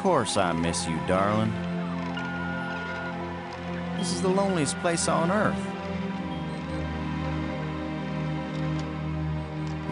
course I miss you, darling. This is the loneliest place on Earth.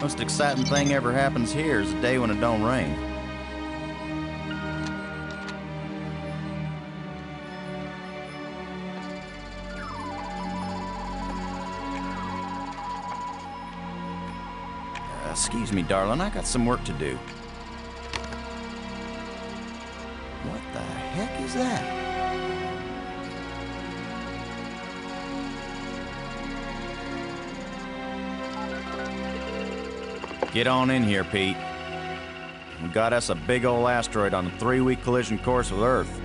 Most exciting thing ever happens here is the day when it don't rain. Excuse me, darling, I got some work to do. What the heck is that? Get on in here, Pete. We got us a big old asteroid on a 3-week collision course with Earth.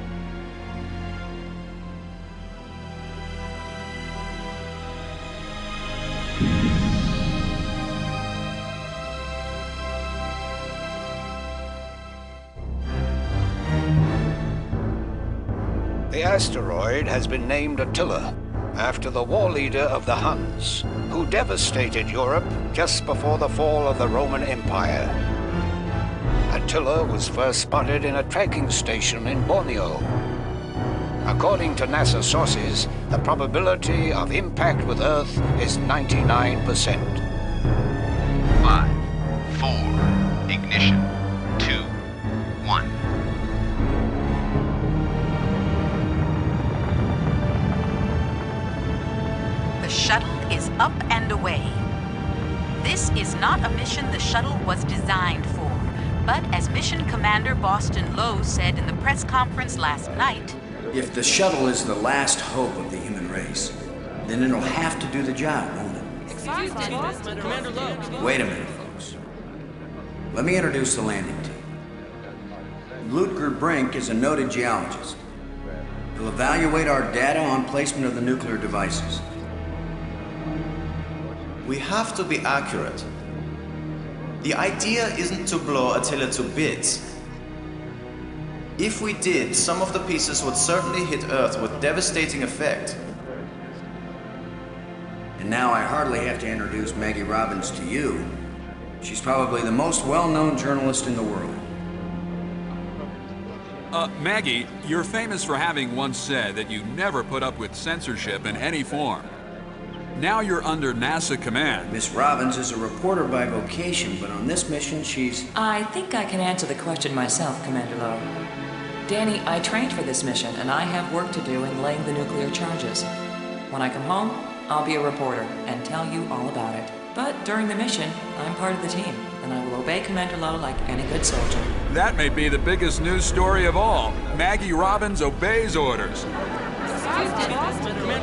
The asteroid has been named Attila, after the war leader of the Huns, who devastated Europe just before the fall of the Roman Empire. Attila was first spotted in a tracking station in Borneo. According to NASA sources, the probability of impact with Earth is 99%. 5, 4, ignition, 2, 1. The shuttle is up and away. This is not a mission the shuttle was designed for, but as Mission Commander Boston Lowe said in the press conference last night, if the shuttle is the last hope of the human race, then it'll have to do the job, won't it? Wait a minute, folks. Let me introduce the landing team. Ludger Brink is a noted geologist. He'll evaluate our data on placement of the nuclear devices. We have to be accurate. The idea isn't to blow Attila to bits. If we did, some of the pieces would certainly hit Earth with devastating effect. And now I hardly have to introduce Maggie Robbins to you. She's probably the most well-known journalist in the world. Maggie, you're famous for having once said that you never put up with censorship in any form. Now you're under NASA command. Miss Robbins is a reporter by vocation, but on this mission she's... I think I can answer the question myself, Commander Lowe. Danny, I trained for this mission, and I have work to do in laying the nuclear charges. When I come home, I'll be a reporter and tell you all about it. But during the mission, I'm part of the team, and I will obey Commander Lowe like any good soldier. That may be the biggest news story of all. Maggie Robbins obeys orders.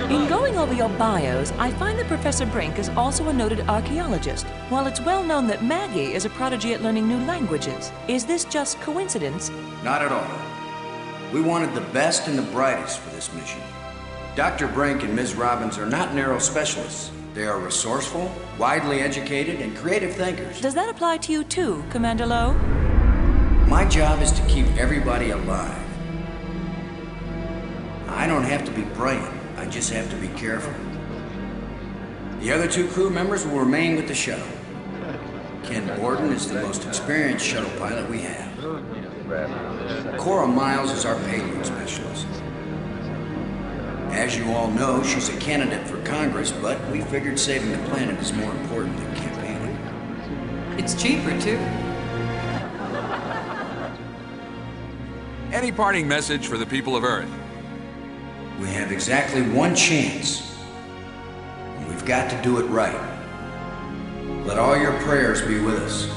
In going over your bios, I find that Professor Brink is also a noted archaeologist, while it's well known that Maggie is a prodigy at learning new languages. Is this just coincidence? Not at all. We wanted the best and the brightest for this mission. Dr. Brink and Ms. Robbins are not narrow specialists. They are resourceful, widely educated, and creative thinkers. Does that apply to you too, Commander Lowe? My job is to keep everybody alive. I don't have to be brilliant. I just have to be careful. The other 2 crew members will remain with the shuttle. Ken Borden is the most experienced shuttle pilot we have. Cora Miles is our payload specialist. As you all know, she's a candidate for Congress, but we figured saving the planet is more important than campaigning. It's cheaper, too. Any parting message for the people of Earth? We have exactly one chance, and we've got to do it right. Let all your prayers be with us.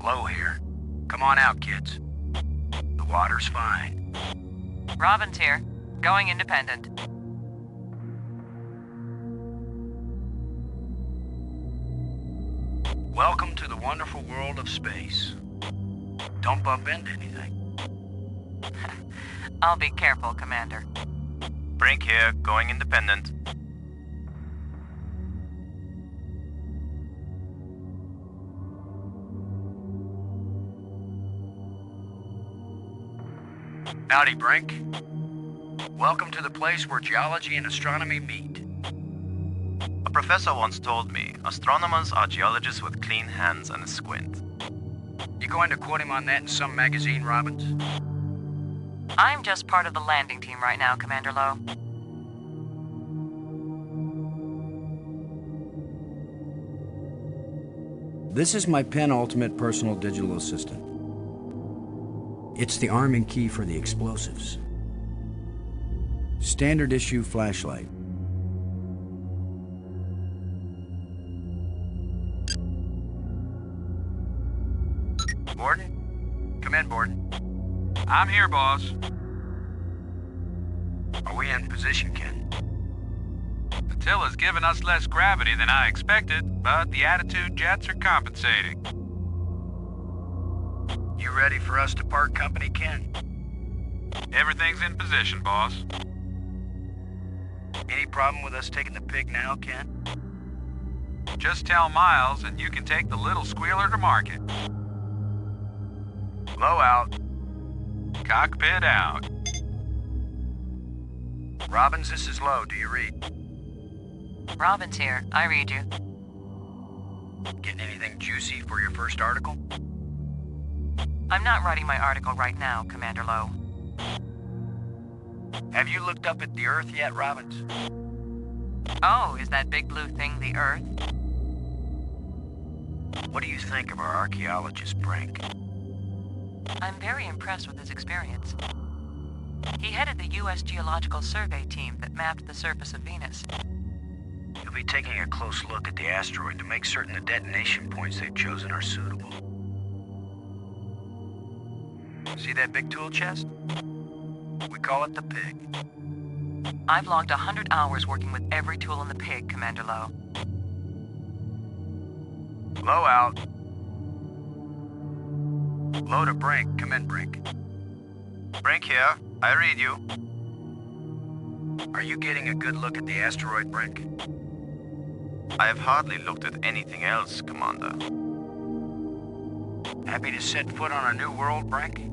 Low here. Come on out, kids. The water's fine. Robbins here. Going independent. Welcome to the wonderful world of space. Don't bump into anything. I'll be careful, Commander. Brink here, going independent. Howdy, Brink. Welcome to the place where geology and astronomy meet. A professor once told me, astronomers are geologists with clean hands and a squint. You going to quote him on that in some magazine, Robbins? I'm just part of the landing team right now, Commander Lowe. This is my penultimate personal digital assistant. It's the arming key for the explosives. Standard issue flashlight. Borden? Come in, Borden. I'm here, boss. Are we in position, Ken? Attila's given us less gravity than I expected, but the Attitude jets are compensating. You ready for us to part company, Ken? Everything's in position, boss. Any problem with us taking the pig now, Ken? Just tell Miles and you can take the little squealer to market. Low out. Cockpit out. Robbins, this is Low. Do you read? Robin's here. I read you. Getting anything juicy for your first article? I'm not writing my article right now, Commander Lowe. Have you looked up at the Earth yet, Robbins? Oh, is that big blue thing the Earth? What do you think of our archaeologist, Brink? I'm very impressed with his experience. He headed the U.S. Geological Survey team that mapped the surface of Venus. He'll be taking a close look at the asteroid to make certain the detonation points they've chosen are suitable. See that big tool chest? We call it the pig. I've logged 100 hours working with every tool in the pig, Commander Lowe. Low out. Low to Brink. Come in, Brink. Brink here, I read you. Are you getting a good look at the asteroid, Brink? I have hardly looked at anything else, Commander. Happy to set foot on a new world, Brink?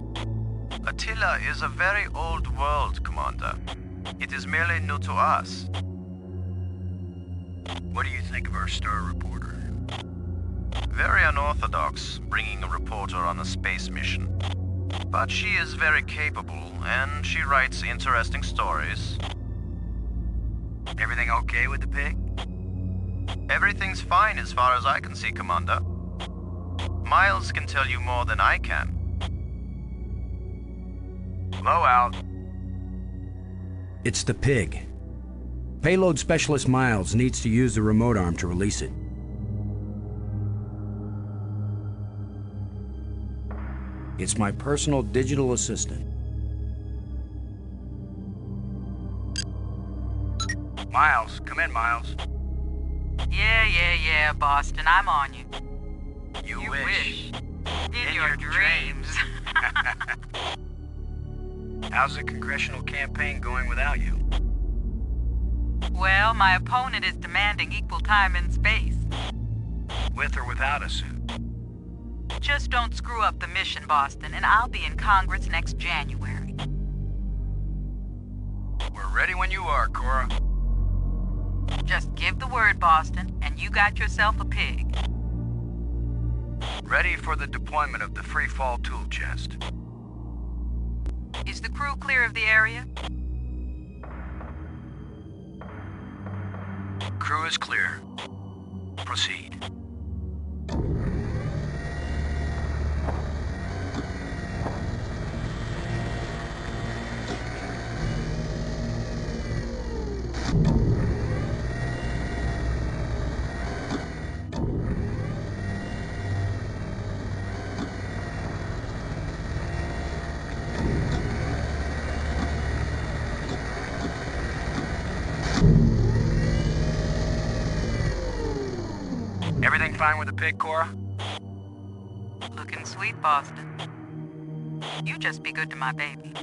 Attila is a very old world, Commander. It is merely new to us. What do you think of our star reporter? Very unorthodox, bringing a reporter on a space mission. But she is very capable, and she writes interesting stories. Everything okay with the pig? Everything's fine as far as I can see, Commander. Miles can tell you more than I can. Low out. It's the pig. Payload Specialist Miles needs to use the remote arm to release it. It's my personal digital assistant. Miles, come in, Miles. Yeah, Boston, I'm on you. You wish. In your dreams. How's the congressional campaign going without you? Well, my opponent is demanding equal time in space. With or without a suit? Just don't screw up the mission, Boston, and I'll be in Congress next January. We're ready when you are, Cora. Just give the word, Boston, and you got yourself a pig. Ready for the deployment of the free fall tool chest. Is the crew clear of the area? Crew is clear. Proceed. Everything fine with the pig, Cora? Looking sweet, Boston. You just be good to my baby.